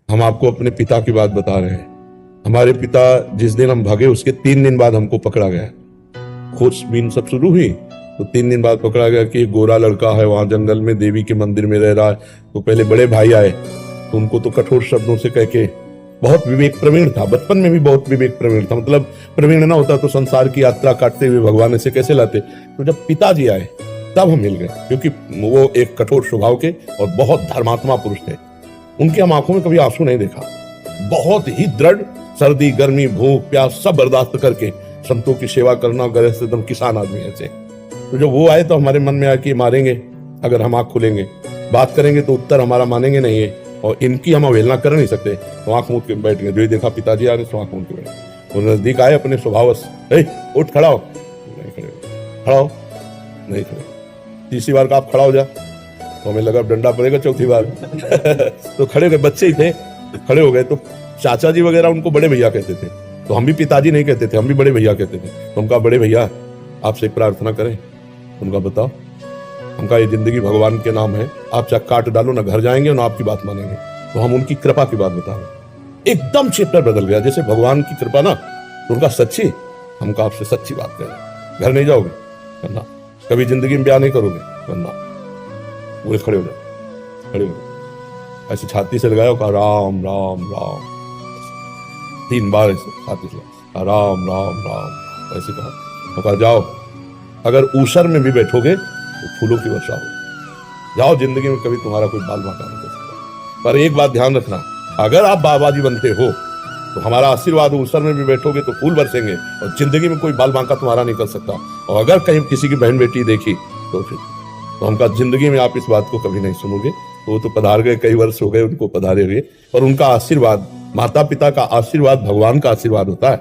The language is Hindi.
हम आपको अपने पिता की बात बता रहे हैं। हमारे पिता जिस दिन हम भागे उसके 3 दिन बाद हमको पकड़ा गया। खोजबीन सब शुरू हुई तो 3 दिन बाद पकड़ा गया कि एक गोरा लड़का है वहां जंगल में देवी के मंदिर में रह रहा है। तो पहले बड़े भाई आए तो उनको तो कठोर शब्दों से कह के, बहुत विवेक प्रवीण था, बचपन में भी बहुत विवेक प्रवीण था, मतलब प्रवीण ना होता तो संसार की यात्रा काटते हुए भगवान ऐसे कैसे लाते। तो जब पिताजी आए तब हम मिल गए, क्योंकि वो एक कठोर स्वभाव के और बहुत धर्मात्मा पुरुष थे। उनकी हम आंखों में कभी आंसू नहीं देखा। बहुत ही दृढ़, सर्दी गर्मी भूख प्यास सब बर्दाश्त करके संतों की सेवा करना, गैर एकदम किसान आदमी ऐसे। तो जब वो आए तो हमारे मन में आया कि मारेंगे अगर हम आंख खोलेंगे, बात करेंगे तो उत्तर हमारा मानेंगे नहीं है, और इनकी हम अवहेलना कर नहीं सकते। तो आंख मूंद के बैठ गए। जो ही देखा पिताजी आ रहे तो आंख मूंद के बैठ। वो नजदीक आए अपने स्वभाव से, उठ खड़ा हो, नहीं खड़े, खड़ा हो, नहीं खड़े। तीसरी बार का आप खड़ा हो जा तो हमें लगा डंडा पड़ेगा, चौथी बार तो खड़े हो गए। बच्चे ही थे, खड़े हो गए। तो चाचा जी वगैरह उनको बड़े भैया कहते थे, तो हम भी पिताजी नहीं कहते थे, हम भी बड़े भैया कहते थे। तो हम कहा बड़े भैया आपसे एक प्रार्थना करें। उनका बताओ। हम कहा ये जिंदगी भगवान के नाम है, आप चाहे काट डालो ना घर जाएंगे ना आपकी बात मानेंगे। तो हम उनकी कृपा की बात बता रहे। एकदम चैप्टर बदल गया, जैसे भगवान की कृपा ना। तो उनका सच्ची, हम कहा आपसे सच्ची बात करें, घर नहीं जाओगे करना, कभी जिंदगी में ब्याह नहीं करोगे करना। वो खड़े हो जाओ, खड़े हो जाओ, ऐसे छाती से लगाया, कहा राम राम राम 3 बार ऐसे छाती से, राम राम राम ऐसे कहा जाओ, अगर ऊसर में भी बैठोगे तो फूलों की वर्षा हो। जाओ, जिंदगी में कभी तुम्हारा कोई बाल बांका नहीं कर सकता। पर एक बात ध्यान रखना, अगर आप बाबाजी बनते हो तो हमारा आशीर्वाद, ऊसर में भी बैठोगे तो फूल बरसेंगे, और जिंदगी में कोई बाल बांका तुम्हारा नहीं कर सकता। और अगर कहीं किसी की बहन बेटी देखी तो फिर तो हम कहा जिंदगी में आप इस बात को कभी नहीं सुनोगे। तो वो तो पधार गए, कई वर्ष हो गए उनको पधारे हुए, और उनका आशीर्वाद, माता पिता का आशीर्वाद भगवान का आशीर्वाद होता है।